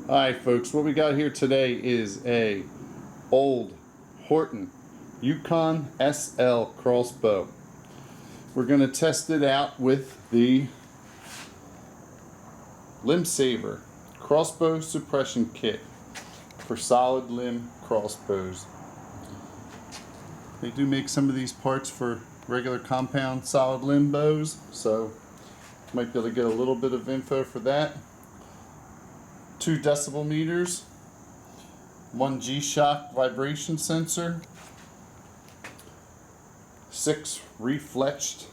Alright folks, what we got here today is a old Horton Yukon SL crossbow. We're going to test it out with the Limbsaver crossbow suppression kit for solid limb crossbows. They do make some of these parts for regular compound solid limb bows, so might be able to get a little bit of info for that. 2 decibel meters, 1 G-Shock vibration sensor, 6 refletched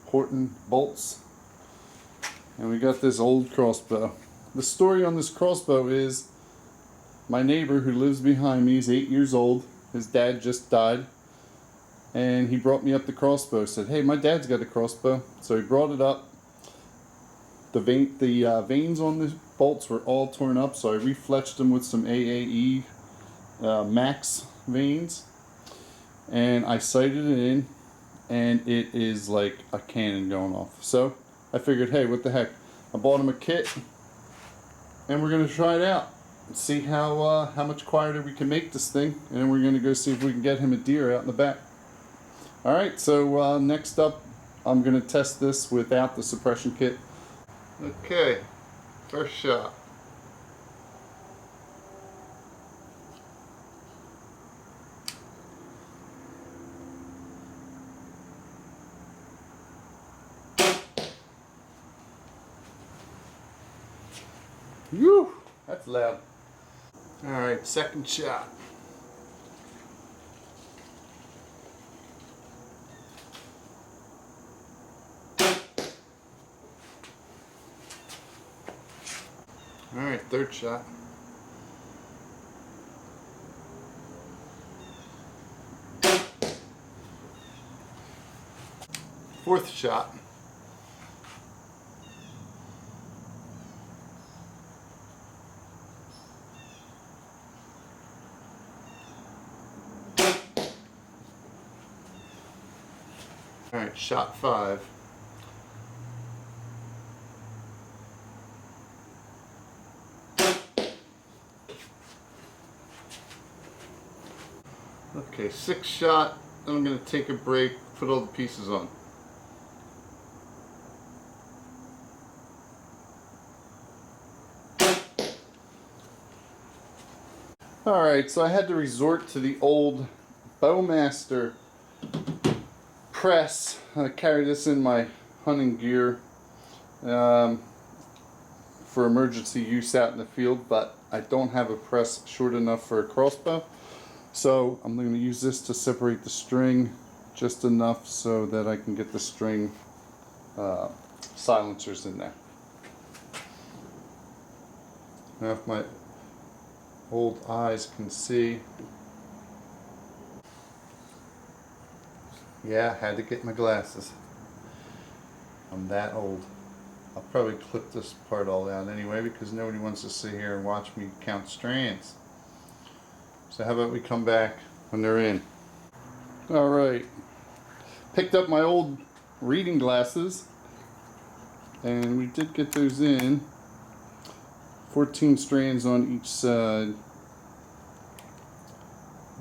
Horton bolts, and we got this old crossbow. The story on this crossbow is my neighbor who lives behind me is 8 years old. His dad just died, and he brought me up the crossbow. Said, "Hey, my dad's got a crossbow." So he brought it up. The veins on the bolts were all torn up, so I refletched them with some AAE max veins, and I sighted it in, and it is like a cannon going off. So I figured, hey, what the heck? I bought him a kit, and we're gonna try it out and see how much quieter we can make this thing, and then we're gonna go see if we can get him a deer out in the back. All right, so next up, I'm gonna test this without the suppression kit. Okay, first shot. Whew, that's loud. All right, second shot. All right, third shot. Fourth shot. All right, shot 5. Okay, 6th shot, then I'm going to take a break, put all the pieces on. Alright, so I had to resort to the old Bowmaster press. I carry this in my hunting gear for emergency use out in the field, but I don't have a press short enough for a crossbow. So I'm going to use this to separate the string just enough so that I can get the string silencers in there. Now if my old eyes can see. Yeah, I had to get my glasses. I'm that old. I'll probably clip this part all out anyway because nobody wants to sit here and watch me count strands. So how about we come back when they're in. Alright, picked up my old reading glasses, and we did get those in. 14 strands on each side.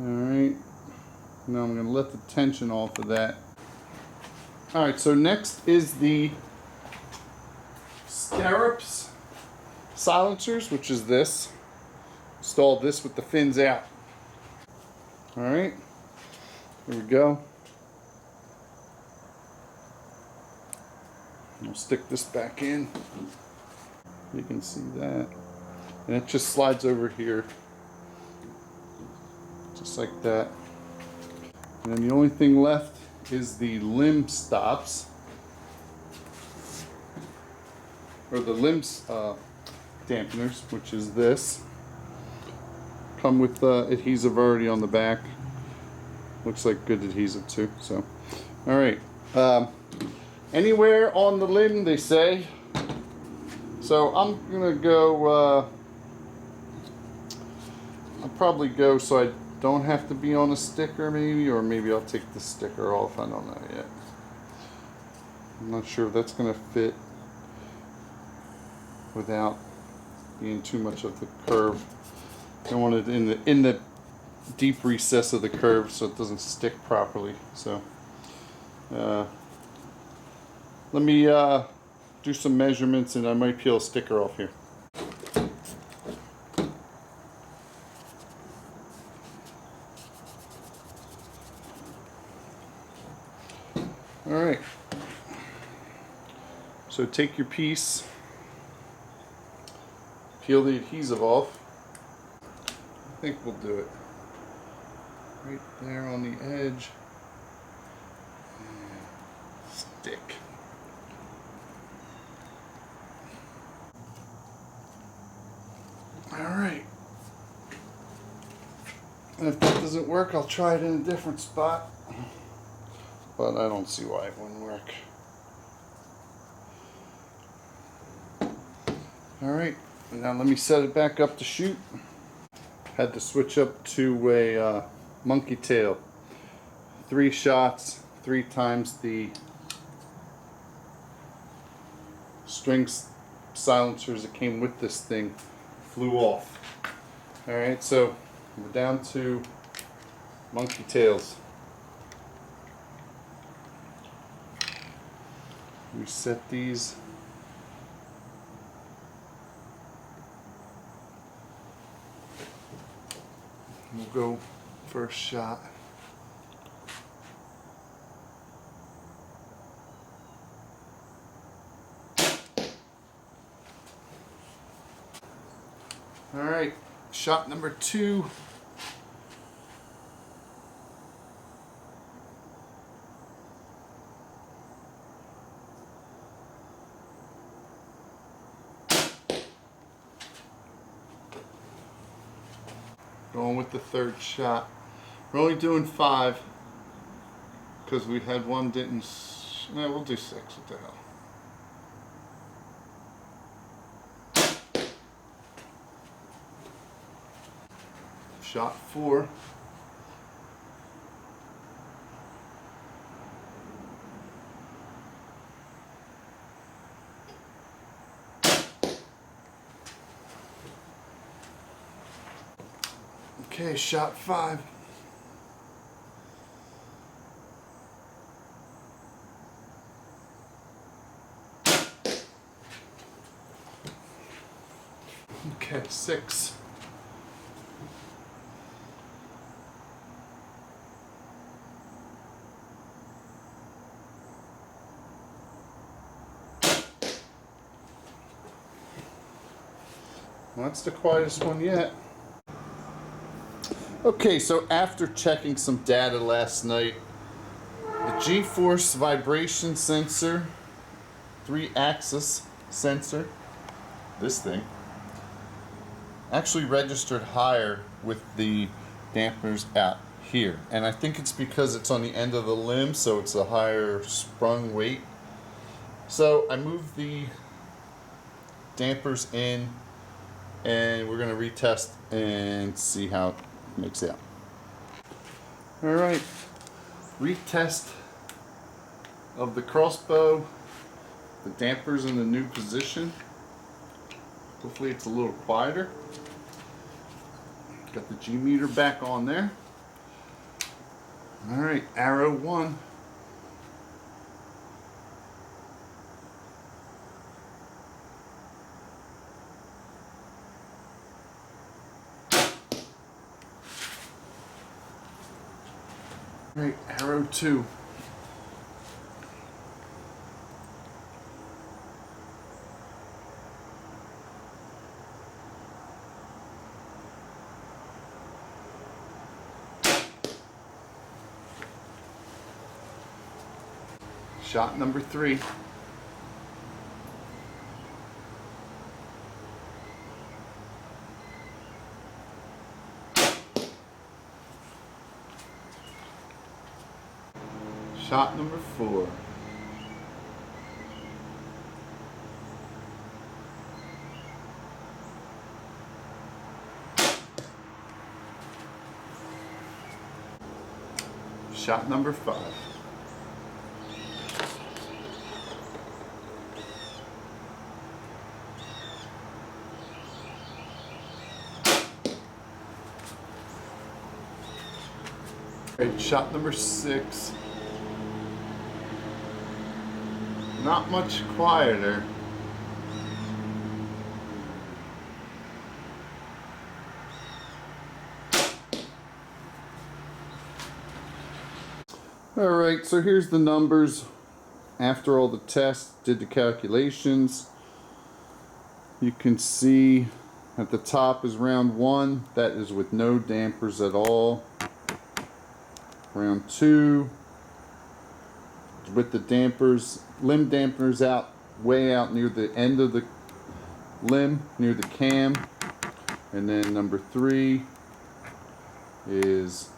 Alright, now I'm going to let the tension off of that. Alright, so next is the stirrups silencers, which is this. Installed this with the fins out. Alright, here we go. I'll stick this back in. You can see that. And it just slides over here. Just like that. And then the only thing left is the limb stops. Or the limb dampeners, which is this. Come with adhesive already on the back. Looks like good adhesive too. So, all right. Anywhere on the limb, they say. So I'm gonna go. I'll probably go so I don't have to be on a sticker, maybe, or maybe I'll take the sticker off. I don't know yet. I'm not sure if that's gonna fit without being too much of the curve. I want it in the deep recess of the curve so it doesn't stick properly. So let me do some measurements and I might peel a sticker off here. Alright, so take your piece, peel the adhesive off. I think we'll do it right there on the edge. Stick. Alright, and if that doesn't work, I'll try it in a different spot. But I don't see why it wouldn't work. Alright, now let me set it back up to shoot. Had to switch up to a monkey tail. 3 shots, 3 times the string silencers that came with this thing flew off. Alright, so we're down to monkey tails. We set these. We'll go first shot. All right, shot number 2. Going with the 3rd shot. We're only doing 5 because we had one didn't. No, we'll do 6. What the hell? Shot 4. Okay, shot 5. Okay, 6. Well, that's the quietest one yet. Okay, so after checking some data last night, the G-force vibration sensor, 3-axis sensor, this thing, actually registered higher with the dampers out here. And I think it's because it's on the end of the limb, so it's a higher sprung weight. So I moved the dampers in, and we're going to retest and see how it makes out. Alright, retest of the crossbow, the dampers in the new position. Hopefully it's a little quieter. Got the G meter back on there. Alright, arrow 1. Alright, arrow 2. Shot number 3. Shot number 4. Shot number 5. Alright, shot number 6. Not much quieter. Alright, so here's the numbers after all the tests, did the calculations. You can see at the top is round 1, that is with no dampers at all. Round 2 with the dampers, limb dampers out, way out near the end of the limb, near the cam. And then number 3 is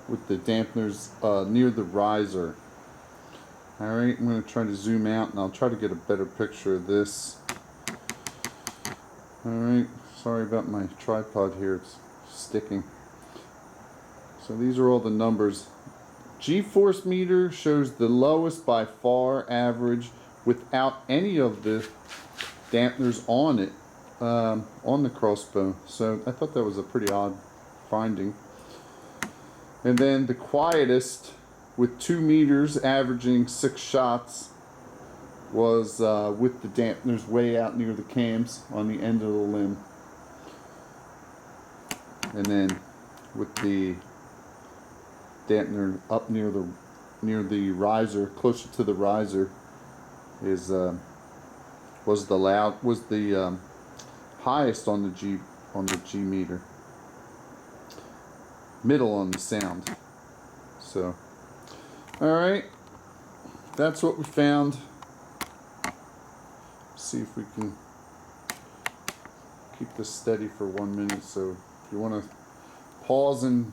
with the dampeners near the riser. Alright, I'm going to try to zoom out and I'll try to get a better picture of this. Alright, sorry about my tripod here, it's sticking. So these are all the numbers. G-force meter shows the lowest by far average without any of the dampeners on it, on the crossbow. So I thought that was a pretty odd finding. And then the quietest with 2 meters averaging 6 shots was with the dampeners way out near the cams on the end of the limb. And then with the dampener up near the riser, closer to the riser, is was the highest on the G meter. Middle on the sound. So, alright, that's what we found. See if we can keep this steady for 1 minute. So if you want to pause and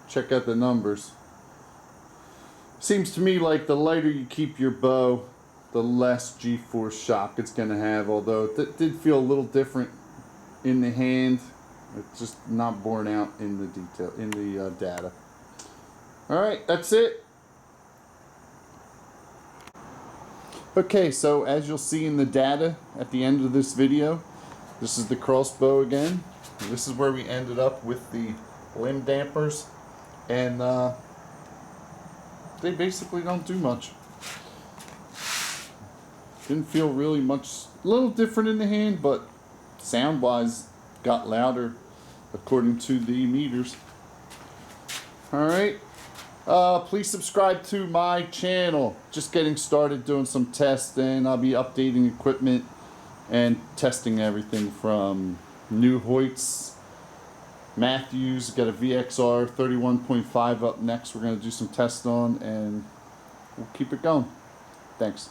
check out the numbers. Seems to me like the lighter you keep your bow, the less G-force shock it's going to have, although it did feel a little different in the hand. It's just not borne out in the detail, in the data. Alright, that's it. Okay, so as you'll see in the data at the end of this video, this is the crossbow again. This is where we ended up with the limb dampers, and they basically don't do much. Didn't feel really much, a little different in the hand, but sound wise got louder according to the meters. Alright, please subscribe to my channel. Just getting started doing some testing. I'll be updating equipment and testing everything from new Hoyts, Matthews, got a VXR 31.5 up next we're going to do some tests on, and we'll keep it going. Thanks.